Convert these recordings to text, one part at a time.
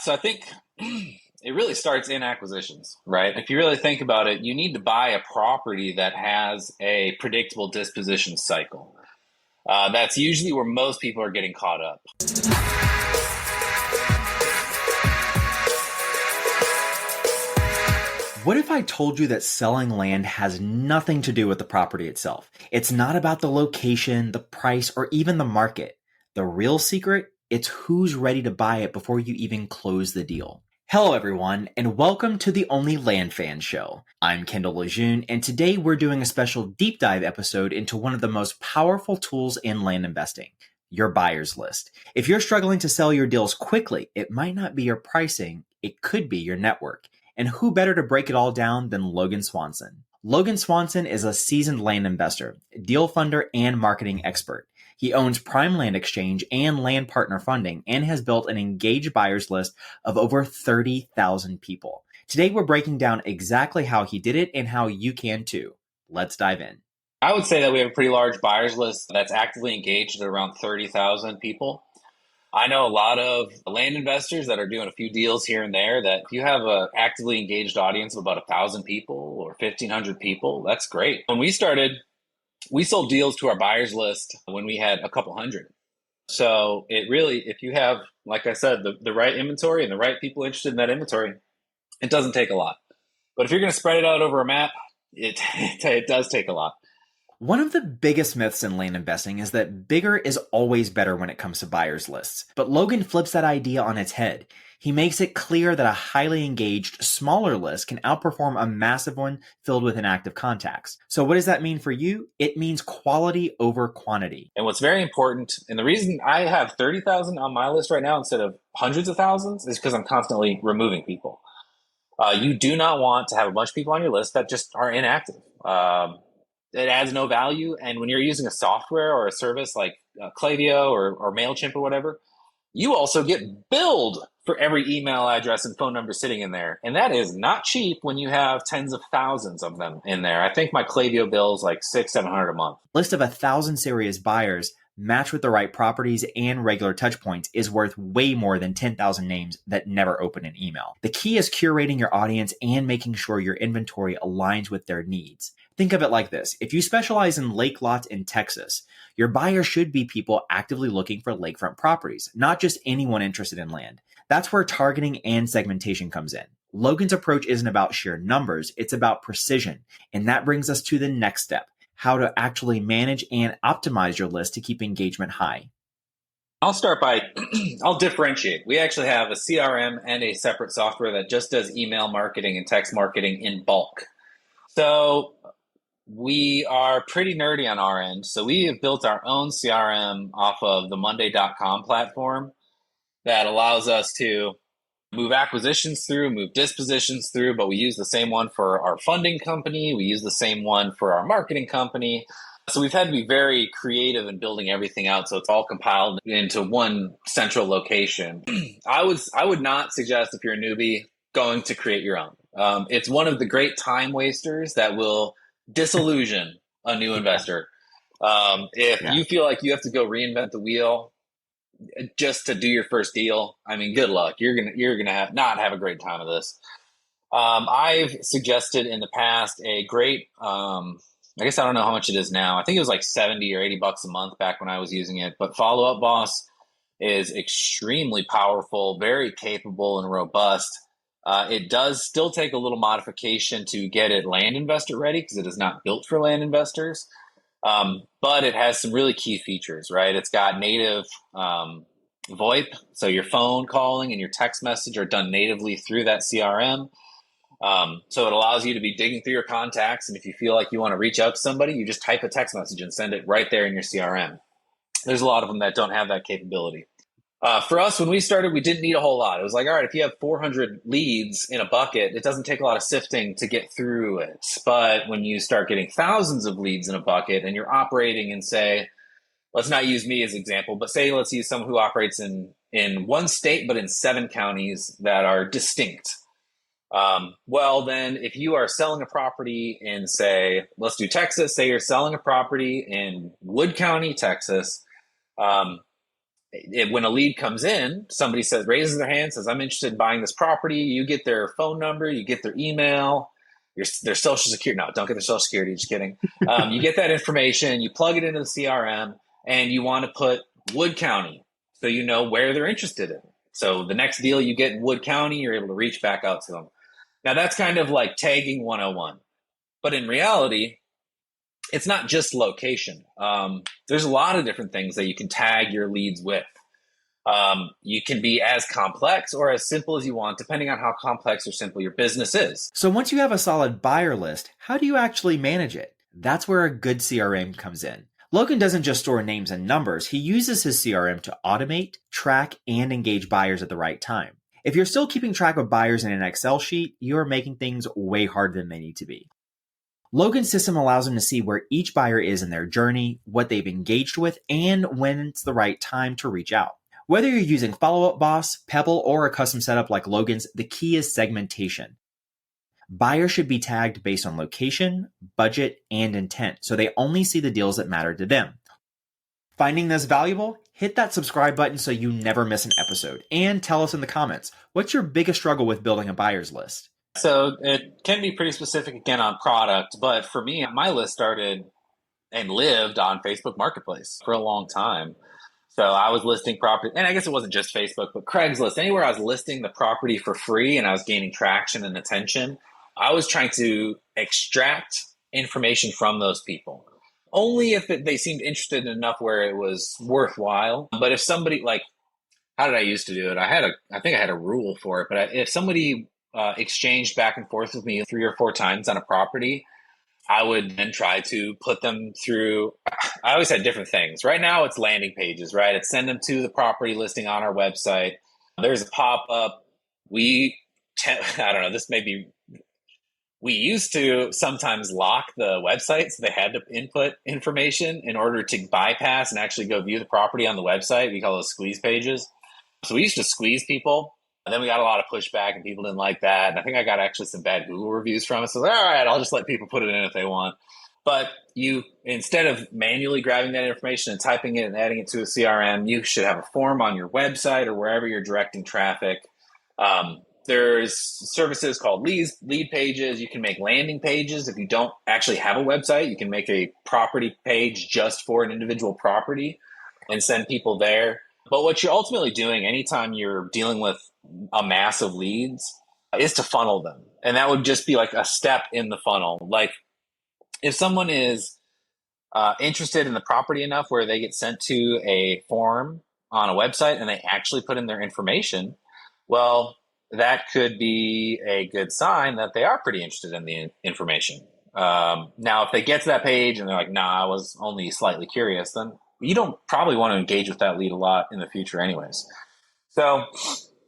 So I think it really starts in acquisitions, right? If you really think about it, you need to buy a property that has a predictable disposition cycle. That's usually where most people are getting caught up. What if I told you that selling land has nothing to do with the property itself? It's not about the location, the price, or even the market. The real secret, it's who's ready to buy it before you even close the deal. Hello everyone, and welcome to the Only Land Fan Show. I'm Kendall Lejeune, and today we're doing a special deep dive episode into one of the most powerful tools in land investing, your buyer's list. If you're struggling to sell your deals quickly, it might not be your pricing, it could be your network. And who better to break it all down than Logan Swanson? Logan Swanson is a seasoned land investor, deal funder, and marketing expert. He owns Prime Land Exchange and Land Partner Funding and has built an engaged buyers list of over 30,000 people. Today, we're breaking down exactly how he did it and how you can too. Let's dive in. I would say that we have a pretty large buyers list that's actively engaged at around 30,000 people. I know a lot of land investors that are doing a few deals here and there that if you have an actively engaged audience of about 1,000 people or 1,500 people, that's great. When we started, we sold deals to our buyers list when we had a couple hundred. So it really, if you have, like I said, the right inventory and the right people interested in that inventory, it doesn't take a lot. But if you're going to spread it out over a map, it does take a lot. One of the biggest myths in land investing is that bigger is always better when it comes to buyers lists. But Logan flips that idea on its head. He makes it clear that a highly engaged, smaller list can outperform a massive one filled with inactive contacts. So what does that mean for you? It means quality over quantity. And what's very important, and the reason I have 30,000 on my list right now instead of hundreds of thousands is because I'm constantly removing people. You do not want to have a bunch of people on your list that just are inactive. It adds no value. And when you're using a software or a service like Klaviyo or MailChimp or whatever, you also get billed for every email address and phone number sitting in there. And that is not cheap when you have tens of thousands of them in there. I think my Klaviyo bill is like $600-700 a month. List of 1,000 serious buyers matched with the right properties and regular touch points is worth way more than 10,000 names that never open an email. The key is curating your audience and making sure your inventory aligns with their needs. Think of it like this. If you specialize in lake lots in Texas, your buyer should be people actively looking for lakefront properties, not just anyone interested in land. That's where targeting and segmentation comes in. Logan's approach isn't about sheer numbers, it's about precision. And that brings us to the next step, how to actually manage and optimize your list to keep engagement high. I'll start by, I'll differentiate. We actually have a CRM and a separate software that just does email marketing and text marketing in bulk. So we are pretty nerdy on our end. So we have built our own CRM off of the Monday.com platform that allows us to move acquisitions through, move dispositions through, but we use the same one for our funding company. We use the same one for our marketing company. So we've had to be very creative in building everything out. So it's all compiled into one central location. I would not suggest, if you're a newbie, going to create your own. It's one of the great time wasters that will disillusion a new investor. If you feel like you have to go reinvent the wheel just to do your first deal, I mean, good luck. You're gonna not have a great time of this. I've suggested in the past a great, I guess I don't know how much it is now. I think it was like 70 or $80 a month back when I was using it. But Follow Up Boss is extremely powerful, very capable and robust. It does still take a little modification to get it land investor ready because it is not built for land investors. But it has some really key features, right? It's got native VoIP, so your phone calling and your text message are done natively through that CRM. So it allows you to be digging through your contacts, and if you feel like you want to reach out to somebody, you just type a text message and send it right there in your CRM. There's a lot of them that don't have that capability. For us, when we started, we didn't need a whole lot. It was like, all right, if you have 400 leads in a bucket, it doesn't take a lot of sifting to get through it. But when you start getting thousands of leads in a bucket and you're operating in, say, let's not use me as an example, but say let's use someone who operates in one state, but in 7 counties that are distinct. Well, then if you are selling a property in, say, let's do Texas, say you're selling a property in Wood County, Texas, when a lead comes in, somebody raises their hand, says, I'm interested in buying this property. You get their phone number, you get their email, their social security. No, don't get their social security. Just kidding. You get that information, you plug it into the CRM, and you want to put Wood County so you know where they're interested in. So the next deal you get in Wood County, you're able to reach back out to them. Now that's kind of like tagging 101. But in reality, it's not just location. There's a lot of different things that you can tag your leads with. You can be as complex or as simple as you want, depending on how complex or simple your business is. So once you have a solid buyer list, how do you actually manage it? That's where a good CRM comes in. Logan doesn't just store names and numbers. He uses his CRM to automate, track, and engage buyers at the right time. If you're still keeping track of buyers in an Excel sheet, you're making things way harder than they need to be. Logan's system allows them to see where each buyer is in their journey, what they've engaged with, and when it's the right time to reach out. Whether you're using Follow Up Boss, Pebble, or a custom setup like Logan's, the key is segmentation. Buyers should be tagged based on location, budget, and intent, so they only see the deals that matter to them. Finding this valuable? Hit that subscribe button so you never miss an episode. And tell us in the comments, what's your biggest struggle with building a buyer's list? So it can be pretty specific again on product, but for me, my list started and lived on Facebook Marketplace for a long time. So I was listing property, and I guess it wasn't just Facebook, but Craigslist, anywhere I was listing the property for free and I was gaining traction and attention, I was trying to extract information from those people. Only if they seemed interested enough where it was worthwhile. But if somebody, like, how did I used to do it? I think I had a rule for it, but if somebody exchanged back and forth with me 3 or 4 times on a property, I would then try to put them through. I always had different things. Right now it's landing pages, right? It's send them to the property listing on our website. There's a pop-up. I don't know, we used to sometimes lock the website, so they had to input information in order to bypass and actually go view the property on the website. We call those squeeze pages. So we used to squeeze people. And then we got a lot of pushback and people didn't like that. And I think I got actually some bad Google reviews from it. So all right, I'll just let people put it in if they want. But instead of manually grabbing that information and typing it and adding it to a CRM, you should have a form on your website or wherever you're directing traffic. There's services called lead pages. You can make landing pages. If you don't actually have a website, you can make a property page just for an individual property and send people there. But what you're ultimately doing anytime you're dealing with a mass of leads is to funnel them. And that would just be like a step in the funnel. Like if someone is interested in the property enough where they get sent to a form on a website and they actually put in their information, well, that could be a good sign that they are pretty interested in the information. Now, if they get to that page and they're like, nah, I was only slightly curious, then you don't probably want to engage with that lead a lot in the future anyways. So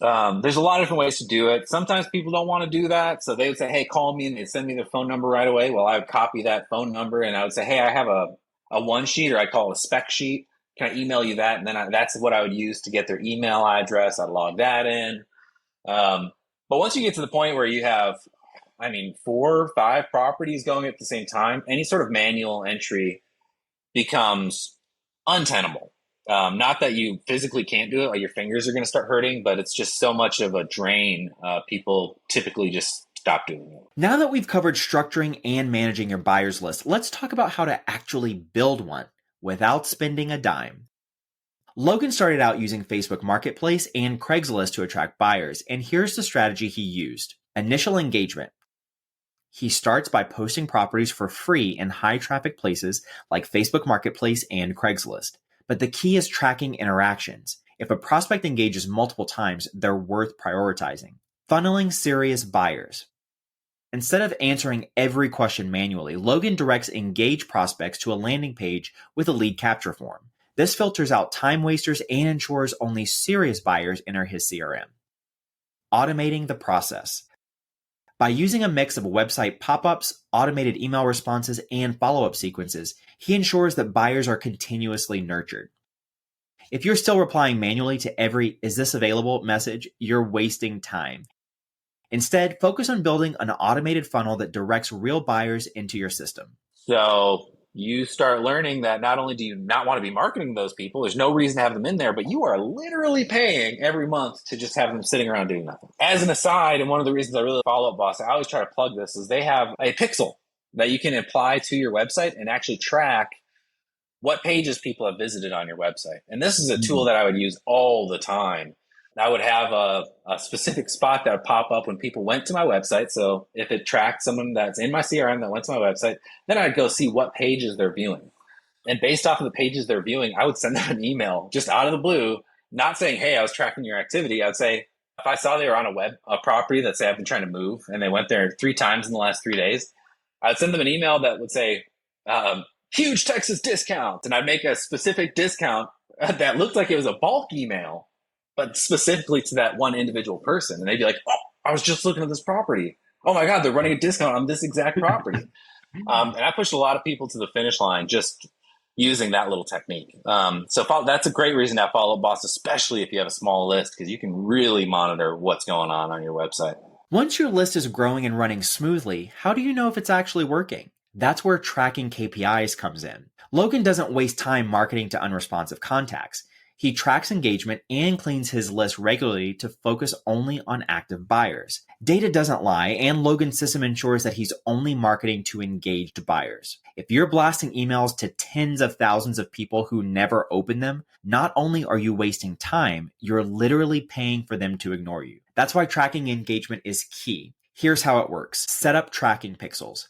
there's a lot of different ways to do it. Sometimes people don't want to do that. So they would say, hey, call me, and they'd send me their phone number right away. Well, I would copy that phone number and I would say, hey, I have a one sheet, or I call it a spec sheet. Can I email you that? And then that's what I would use to get their email address. I'd log that in. But once you get to the point where you have, 4 or 5 properties going at the same time, any sort of manual entry becomes untenable. Not that you physically can't do it, like your fingers are going to start hurting, but it's just so much of a drain. People typically just stop doing it. Now that we've covered structuring and managing your buyer's list, let's talk about how to actually build one without spending a dime. Logan started out using Facebook Marketplace and Craigslist to attract buyers, and here's the strategy he used. Initial engagement. He starts by posting properties for free in high traffic places like Facebook Marketplace and Craigslist. But the key is tracking interactions. If a prospect engages multiple times, they're worth prioritizing. Funneling serious buyers. Instead of answering every question manually, Logan directs engaged prospects to a landing page with a lead capture form. This filters out time wasters and ensures only serious buyers enter his CRM. Automating the process. By using a mix of website pop-ups, automated email responses, and follow-up sequences, he ensures that buyers are continuously nurtured. If you're still replying manually to every "is this available" message, you're wasting time. Instead, focus on building an automated funnel that directs real buyers into your system. So you start learning that not only do you not want to be marketing those people, there's no reason to have them in there, but you are literally paying every month to just have them sitting around doing nothing. As an aside, and one of the reasons I really follow Up Boss, I always try to plug this, is they have a pixel that you can apply to your website and actually track what pages people have visited on your website. And this is a tool that I would use all the time. I would have a specific spot that would pop up when people went to my website. So if it tracked someone that's in my CRM that went to my website, then I'd go see what pages they're viewing. And based off of the pages they're viewing, I would send them an email just out of the blue, not saying, hey, I was tracking your activity. I would say, if I saw they were on a property that say I've been trying to move and they went there 3 times in the last 3 days, I would send them an email that would say, huge Texas discount. And I'd make a specific discount that looked like it was a bulk email, but specifically to that one individual person. And they'd be like, oh, I was just looking at this property. Oh my God, they're running a discount on this exact property. And I pushed a lot of people to the finish line just using that little technique. So that's a great reason to have Follow Up Boss, especially if you have a small list, because you can really monitor what's going on your website. Once your list is growing and running smoothly, how do you know if it's actually working? That's where tracking KPIs comes in. Logan doesn't waste time marketing to unresponsive contacts. He tracks engagement and cleans his list regularly to focus only on active buyers. Data doesn't lie, and Logan's system ensures that he's only marketing to engaged buyers. If you're blasting emails to tens of thousands of people who never open them, not only are you wasting time, you're literally paying for them to ignore you. That's why tracking engagement is key. Here's how it works. Set up tracking pixels.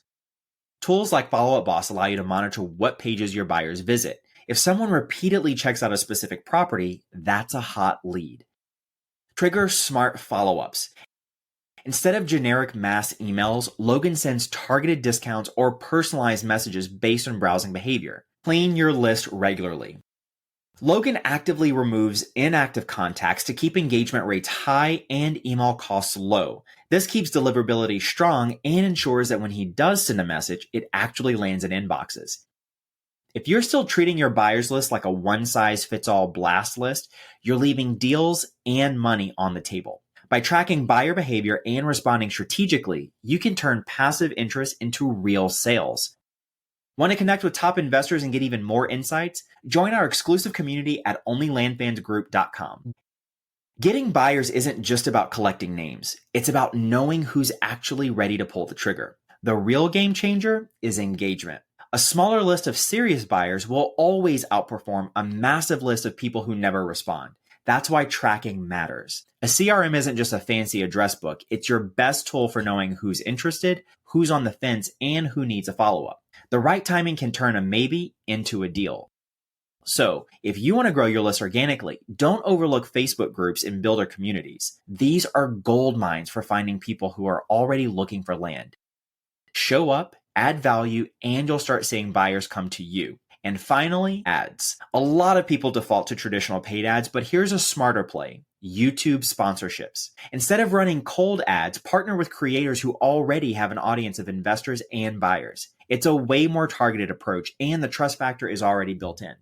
Tools like Follow Up Boss allow you to monitor what pages your buyers visit. If someone repeatedly checks out a specific property, that's a hot lead. Trigger smart follow-ups. Instead of generic mass emails, Logan sends targeted discounts or personalized messages based on browsing behavior. Clean your list regularly. Logan actively removes inactive contacts to keep engagement rates high and email costs low. This keeps deliverability strong and ensures that when he does send a message, it actually lands in inboxes. If you're still treating your buyers list like a one-size-fits-all blast list, you're leaving deals and money on the table. By tracking buyer behavior and responding strategically, you can turn passive interest into real sales. Want to connect with top investors and get even more insights? Join our exclusive community at onlylandfansgroup.com. Getting buyers isn't just about collecting names. It's about knowing who's actually ready to pull the trigger. The real game changer is engagement. A smaller list of serious buyers will always outperform a massive list of people who never respond. That's why tracking matters. A CRM isn't just a fancy address book. It's your best tool for knowing who's interested, who's on the fence, and who needs a follow-up. The right timing can turn a maybe into a deal. So, if you want to grow your list organically, don't overlook Facebook groups and builder communities. These are gold mines for finding people who are already looking for land. Show up, add value, and you'll start seeing buyers come to you. And finally, ads. A lot of people default to traditional paid ads, but here's a smarter play. YouTube sponsorships. Instead of running cold ads, partner with creators who already have an audience of investors and buyers. It's a way more targeted approach, and the trust factor is already built in.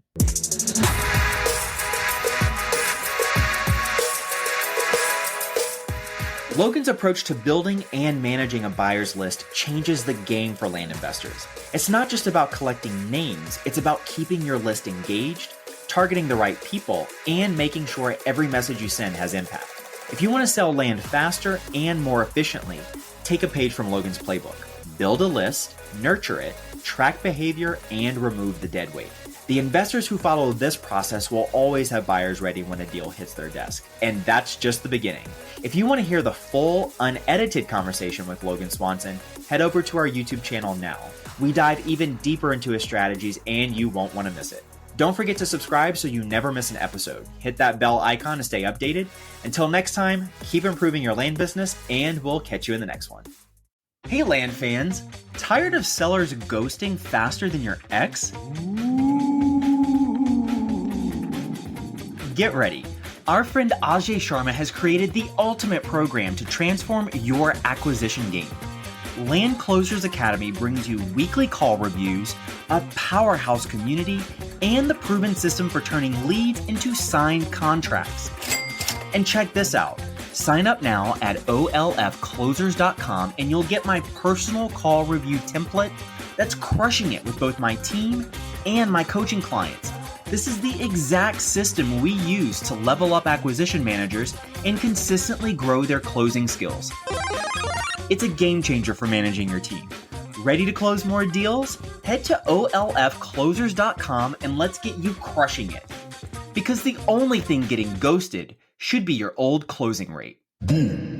Logan's approach to building and managing a buyer's list changes the game for land investors. It's not just about collecting names, it's about keeping your list engaged, targeting the right people, and making sure every message you send has impact. If you want to sell land faster and more efficiently, take a page from Logan's playbook. Build a list, nurture it, track behavior, and remove the dead weight. The investors who follow this process will always have buyers ready when a deal hits their desk. And that's just the beginning. If you want to hear the full, unedited conversation with Logan Swanson, head over to our YouTube channel now. We dive even deeper into his strategies, and you won't want to miss it. Don't forget to subscribe so you never miss an episode. Hit that bell icon to stay updated. Until next time, keep improving your land business, and we'll catch you in the next one. Hey land fans, tired of sellers ghosting faster than your ex? Get ready. Our friend Ajay Sharma has created the ultimate program to transform your acquisition game. Land Closers Academy brings you weekly call reviews, a powerhouse community, and the proven system for turning leads into signed contracts. And check this out. Sign up now at olfclosers.com and you'll get my personal call review template, that's crushing it with both my team and my coaching clients. This is the exact system we use to level up acquisition managers and consistently grow their closing skills. It's a game changer for managing your team. Ready to close more deals? Head to olfclosers.com and let's get you crushing it. Because the only thing getting ghosted should be your old closing rate. Boom.